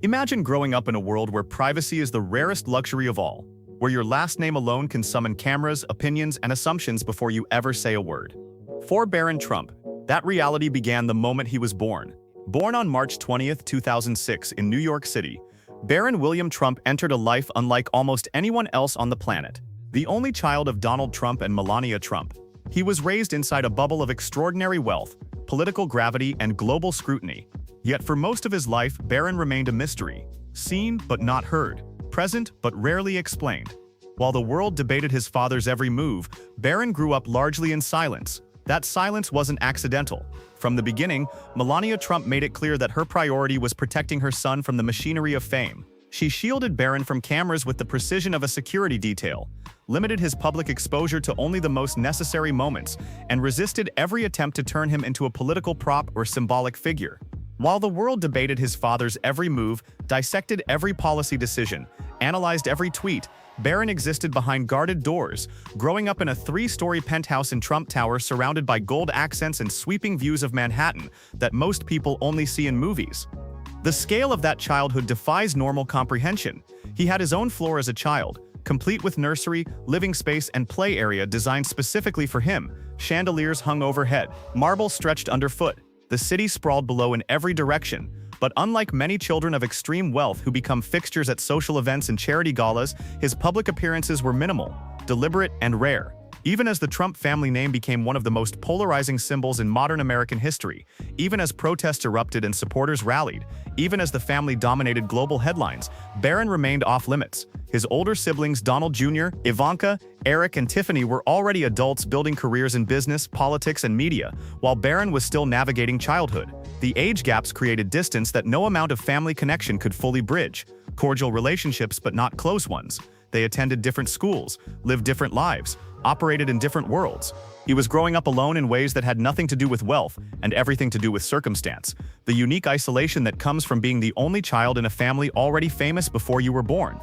Imagine growing up in a world where privacy is the rarest luxury of all, where your last name alone can summon cameras, opinions, and assumptions before you ever say a word. For Barron Trump, that reality began the moment he was born. Born on March 20, 2006 in New York City, Barron William Trump entered a life unlike almost anyone else on the planet. The only child of Donald Trump and Melania Trump, he was raised inside a bubble of extraordinary wealth, political gravity, and global scrutiny. Yet for most of his life, Barron remained a mystery, seen but not heard, present but rarely explained. While the world debated his father's every move, Barron grew up largely in silence. That silence wasn't accidental. From the beginning, Melania Trump made it clear that her priority was protecting her son from the machinery of fame. She shielded Barron from cameras with the precision of a security detail, limited his public exposure to only the most necessary moments, and resisted every attempt to turn him into a political prop or symbolic figure. While the world debated his father's every move, dissected every policy decision, analyzed every tweet, Barron existed behind guarded doors, growing up in a 3-story penthouse in Trump Tower surrounded by gold accents and sweeping views of Manhattan that most people only see in movies. The scale of that childhood defies normal comprehension. He had his own floor as a child, complete with nursery, living space, and play area designed specifically for him. Chandeliers hung overhead, marble stretched underfoot. The city sprawled below in every direction. But unlike many children of extreme wealth who become fixtures at social events and charity galas, his public appearances were minimal, deliberate, and rare. Even as the Trump family name became one of the most polarizing symbols in modern American history, even as protests erupted and supporters rallied, even as the family dominated global headlines, Barron remained off-limits. His older siblings Donald Jr., Ivanka, Eric, and Tiffany were already adults building careers in business, politics, and media, while Barron was still navigating childhood. The age gaps created distance that no amount of family connection could fully bridge. Cordial relationships, but not close ones. They attended different schools, lived different lives, operated in different worlds. He was growing up alone in ways that had nothing to do with wealth and everything to do with circumstance. The unique isolation that comes from being the only child in a family already famous before you were born.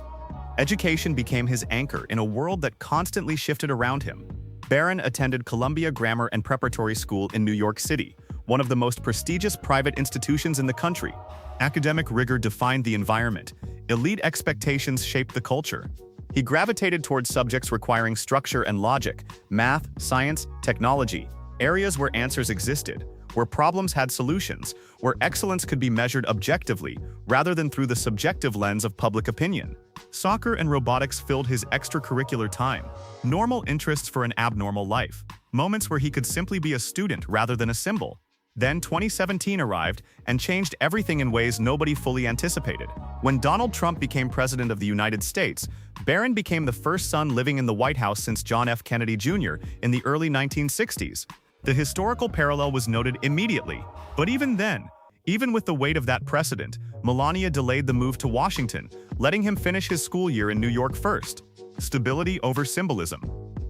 Education became his anchor in a world that constantly shifted around him. Barron attended Columbia Grammar and Preparatory School in New York City, one of the most prestigious private institutions in the country. Academic rigor defined the environment. Elite expectations shaped the culture. He gravitated towards subjects requiring structure and logic, math, science, technology, areas where answers existed, where problems had solutions, where excellence could be measured objectively rather than through the subjective lens of public opinion. Soccer and robotics filled his extracurricular time, normal interests for an abnormal life, moments where he could simply be a student rather than a symbol. Then 2017 arrived and changed everything in ways nobody fully anticipated. When Donald Trump became president of the United States, Barron became the first son living in the White House since John F. Kennedy Jr. in the early 1960s. The historical parallel was noted immediately. But even then, even with the weight of that precedent, Melania delayed the move to Washington, letting him finish his school year in New York first. Stability over symbolism.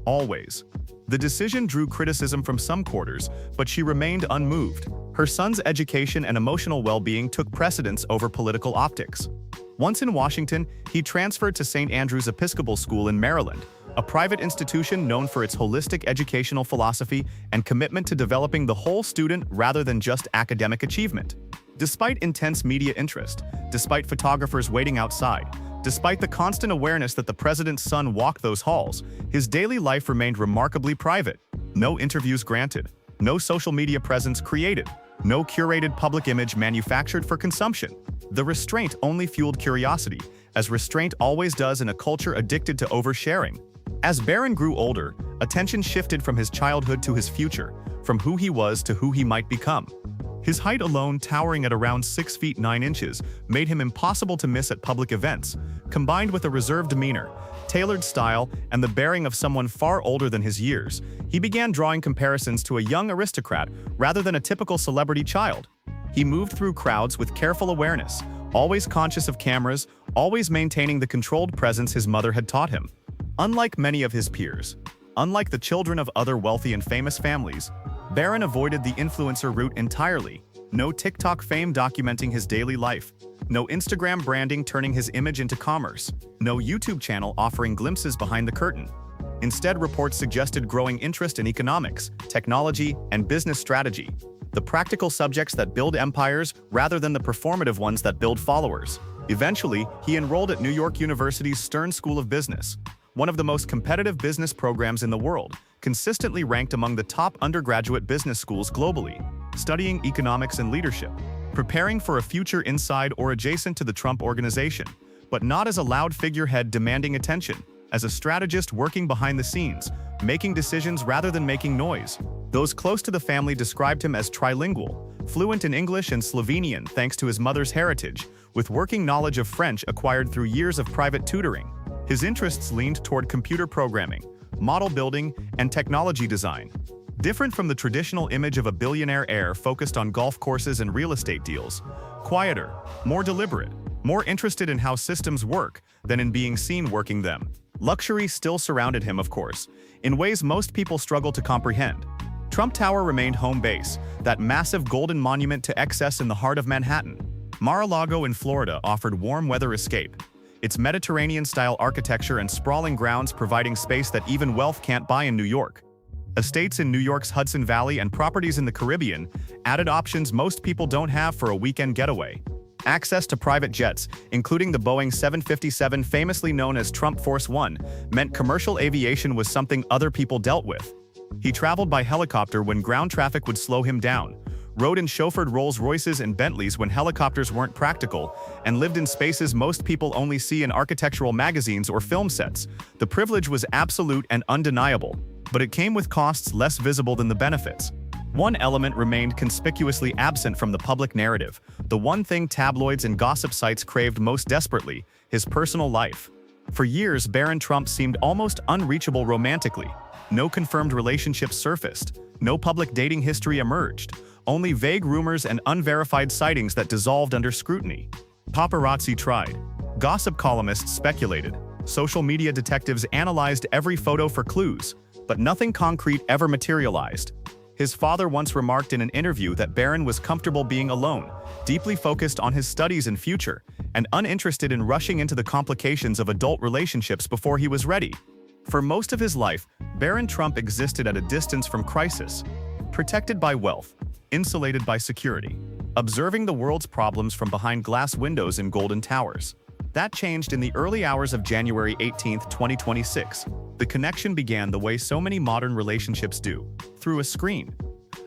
Always. The decision drew criticism from some quarters, but she remained unmoved. Her son's education and emotional well-being took precedence over political optics. Once in Washington, he transferred to St. Andrew's Episcopal School in Maryland, a private institution known for its holistic educational philosophy and commitment to developing the whole student rather than just academic achievement. Despite intense media interest, despite photographers waiting outside, despite the constant awareness that the president's son walked those halls, his daily life remained remarkably private. No interviews granted, no social media presence created, no curated public image manufactured for consumption. The restraint only fueled curiosity, as restraint always does in a culture addicted to oversharing. As Barron grew older, attention shifted from his childhood to his future, from who he was to who he might become. His height alone, towering at around 6 feet 9 inches, made him impossible to miss at public events. Combined with a reserved demeanor, tailored style, and the bearing of someone far older than his years, he began drawing comparisons to a young aristocrat rather than a typical celebrity child. He moved through crowds with careful awareness, always conscious of cameras, always maintaining the controlled presence his mother had taught him. Unlike many of his peers, unlike the children of other wealthy and famous families, Barron avoided the influencer route entirely. No TikTok fame documenting his daily life. No Instagram branding turning his image into commerce. No YouTube channel offering glimpses behind the curtain. Instead, reports suggested growing interest in economics, technology, and business strategy. The practical subjects that build empires rather than the performative ones that build followers. Eventually, he enrolled at New York University's Stern School of Business, one of the most competitive business programs in the world, consistently ranked among the top undergraduate business schools globally, studying economics and leadership, preparing for a future inside or adjacent to the Trump organization, but not as a loud figurehead demanding attention, as a strategist working behind the scenes, making decisions rather than making noise. Those close to the family described him as trilingual, fluent in English and Slovenian thanks to his mother's heritage, with working knowledge of French acquired through years of private tutoring. His interests leaned toward computer programming, model building, and technology design. Different from the traditional image of a billionaire heir focused on golf courses and real estate deals, quieter, more deliberate, more interested in how systems work than in being seen working them. Luxury still surrounded him, of course, in ways most people struggle to comprehend. Trump Tower remained home base, that massive golden monument to excess in the heart of Manhattan. Mar-a-Lago in Florida offered warm weather escape, its Mediterranean-style architecture and sprawling grounds providing space that even wealth can't buy in New York. Estates in New York's Hudson Valley and properties in the Caribbean added options most people don't have for a weekend getaway. Access to private jets, including the Boeing 757 famously known as Trump Force One, meant commercial aviation was something other people dealt with. He traveled by helicopter when ground traffic would slow him down, rode in chauffeured Rolls-Royces and Bentleys when helicopters weren't practical, and lived in spaces most people only see in architectural magazines or film sets. The privilege was absolute and undeniable, but it came with costs less visible than the benefits. One element remained conspicuously absent from the public narrative, the one thing tabloids and gossip sites craved most desperately: his personal life. For years, Barron Trump seemed almost unreachable romantically. No confirmed relationships surfaced, no public dating history emerged, only vague rumors and unverified sightings that dissolved under scrutiny. Paparazzi tried. Gossip columnists speculated. Social media detectives analyzed every photo for clues, but nothing concrete ever materialized. His father once remarked in an interview that Barron was comfortable being alone, deeply focused on his studies and future, and uninterested in rushing into the complications of adult relationships before he was ready. For most of his life, Barron Trump existed at a distance from crisis, protected by wealth, insulated by security, observing the world's problems from behind glass windows in golden towers. That changed in the early hours of January 18, 2026. The connection began the way so many modern relationships do, through a screen.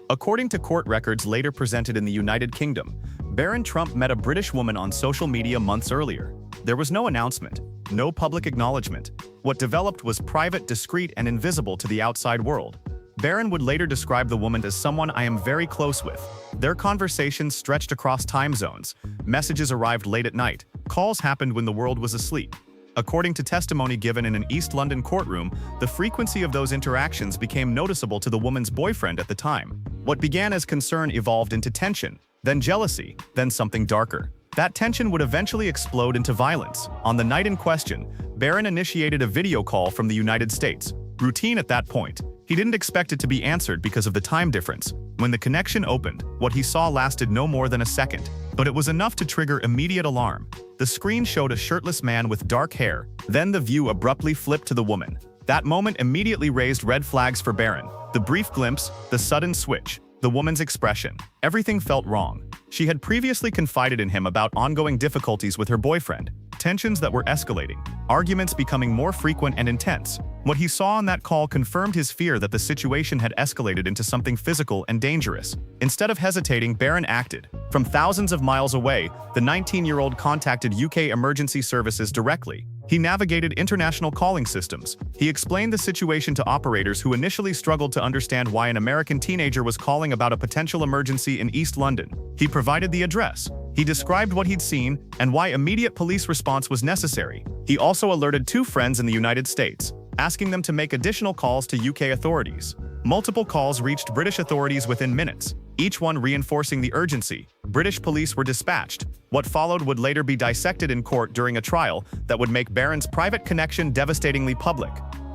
According to court records later presented in the United Kingdom, Barron Trump met a British woman on social media months earlier. There was no announcement, no public acknowledgement. What developed was private, discreet, and invisible to the outside world. Barron would later describe the woman as someone I am very close with. Their conversations stretched across time zones. Messages arrived late at night. Calls happened when the world was asleep. According to testimony given in an East London courtroom, the frequency of those interactions became noticeable to the woman's boyfriend at the time. What began as concern evolved into tension, then jealousy, then something darker. That tension would eventually explode into violence. On the night in question, Barron initiated a video call from the United States. Routine at that point. He didn't expect it to be answered because of the time difference. When the connection opened, what he saw lasted no more than a second, but it was enough to trigger immediate alarm. The screen showed a shirtless man with dark hair, then the view abruptly flipped to the woman. That moment immediately raised red flags for Barron. The brief glimpse, the sudden switch, the woman's expression. Everything felt wrong. She had previously confided in him about ongoing difficulties with her boyfriend, tensions that were escalating, arguments becoming more frequent and intense. What he saw on that call confirmed his fear that the situation had escalated into something physical and dangerous. Instead of hesitating, Barron acted. From thousands of miles away, the 19-year-old contacted UK emergency services directly. He navigated international calling systems. He explained the situation to operators who initially struggled to understand why an American teenager was calling about a potential emergency in East London. He provided the address. He described what he'd seen and why immediate police response was necessary. He also alerted 2 friends in the United States, asking them to make additional calls to UK authorities. Multiple calls reached British authorities within minutes, each one reinforcing the urgency. British police were dispatched. What followed would later be dissected in court during a trial that would make Barron's private connection devastatingly public.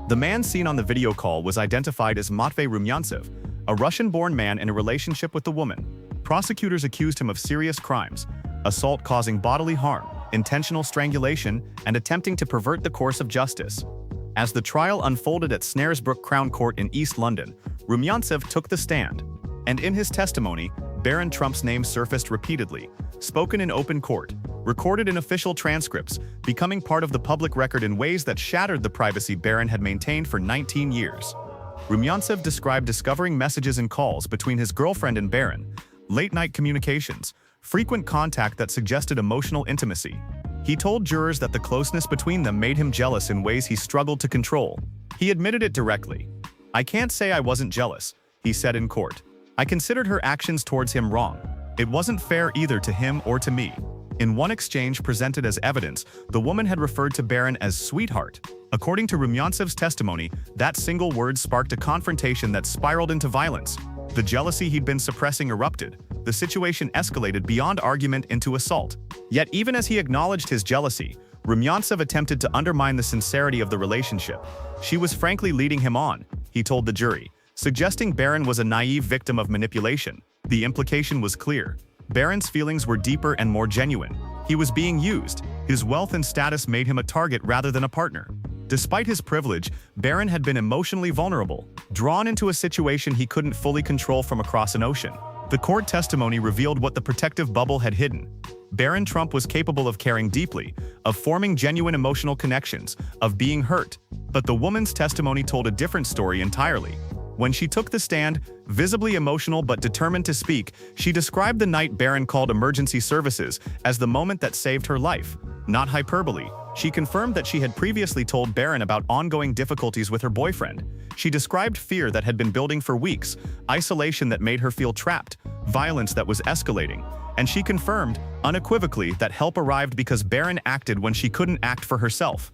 The man seen on the video call was identified as Matvey Rumyantsev, a Russian-born man in a relationship with the woman. Prosecutors accused him of serious crimes: assault causing bodily harm, intentional strangulation, and attempting to pervert the course of justice. As the trial unfolded at Snaresbrook Crown Court in East London, Rumyantsev took the stand. And in his testimony, Barron Trump's name surfaced repeatedly, spoken in open court. recorded in official transcripts, becoming part of the public record in ways that shattered the privacy Barron had maintained for 19 years. Rumyantsev described discovering messages and calls between his girlfriend and Barron, late-night communications, frequent contact that suggested emotional intimacy. He told jurors that the closeness between them made him jealous in ways he struggled to control. He admitted it directly. "I can't say I wasn't jealous," he said in court. "I considered her actions towards him wrong. It wasn't fair either to him or to me." In one exchange presented as evidence, the woman had referred to Barron as sweetheart. According to Rumyantsev's testimony, that single word sparked a confrontation that spiraled into violence. The jealousy he'd been suppressing erupted. The situation escalated beyond argument into assault. Yet even as he acknowledged his jealousy, Rumyantsev attempted to undermine the sincerity of the relationship. "She was frankly leading him on," he told the jury, suggesting Barron was a naive victim of manipulation. The implication was clear. Barron's feelings were deeper and more genuine. He was being used. His wealth and status made him a target rather than a partner. Despite his privilege, Barron had been emotionally vulnerable, drawn into a situation he couldn't fully control from across an ocean. The court testimony revealed what the protective bubble had hidden. Barron Trump was capable of caring deeply, of forming genuine emotional connections, of being hurt. But the woman's testimony told a different story entirely. When she took the stand, visibly emotional but determined to speak, she described the night Barron called emergency services as the moment that saved her life. Not hyperbole. She confirmed that she had previously told Barron about ongoing difficulties with her boyfriend. She described fear that had been building for weeks, isolation that made her feel trapped, violence that was escalating. And she confirmed, unequivocally, that help arrived because Barron acted when she couldn't act for herself.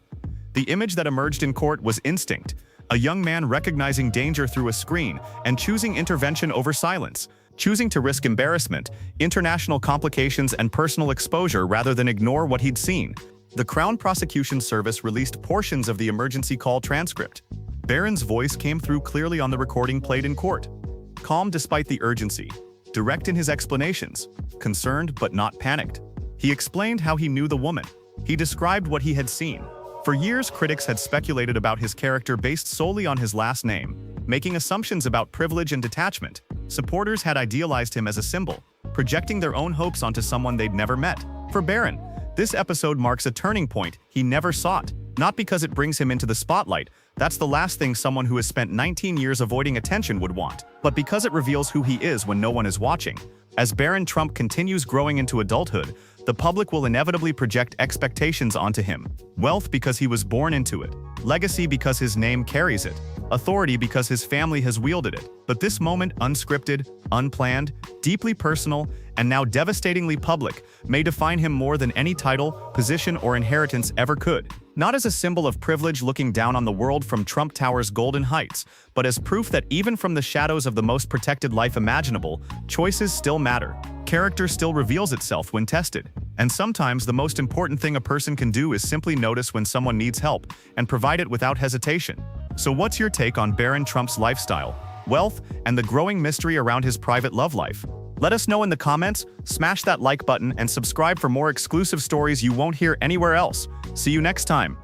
The image that emerged in court was instinct. A young man recognizing danger through a screen and choosing intervention over silence, choosing to risk embarrassment, international complications, and personal exposure rather than ignore what he'd seen. The Crown Prosecution Service released portions of the emergency call transcript. Barron's voice came through clearly on the recording played in court. Calm despite the urgency, direct in his explanations, concerned but not panicked. He explained how he knew the woman. He described what he had seen. For years, critics had speculated about his character based solely on his last name, making assumptions about privilege and detachment. Supporters had idealized him as a symbol, projecting their own hopes onto someone they'd never met. For Barron, this episode marks a turning point he never sought, not because it brings him into the spotlight. That's the last thing someone who has spent 19 years avoiding attention would want, but because it reveals who he is when no one is watching. As Barron Trump continues growing into adulthood, the public will inevitably project expectations onto him. Wealth because he was born into it, legacy because his name carries it, authority because his family has wielded it. But this moment, unscripted, unplanned, deeply personal, and now devastatingly public, may define him more than any title, position, or inheritance ever could. Not as a symbol of privilege looking down on the world from Trump Tower's golden heights, but as proof that even from the shadows of the most protected life imaginable, choices still matter. Character still reveals itself when tested. And sometimes the most important thing a person can do is simply notice when someone needs help and provide it without hesitation. So what's your take on Barron Trump's lifestyle, wealth, and the growing mystery around his private love life? Let us know in the comments, smash that like button, and subscribe for more exclusive stories you won't hear anywhere else. See you next time.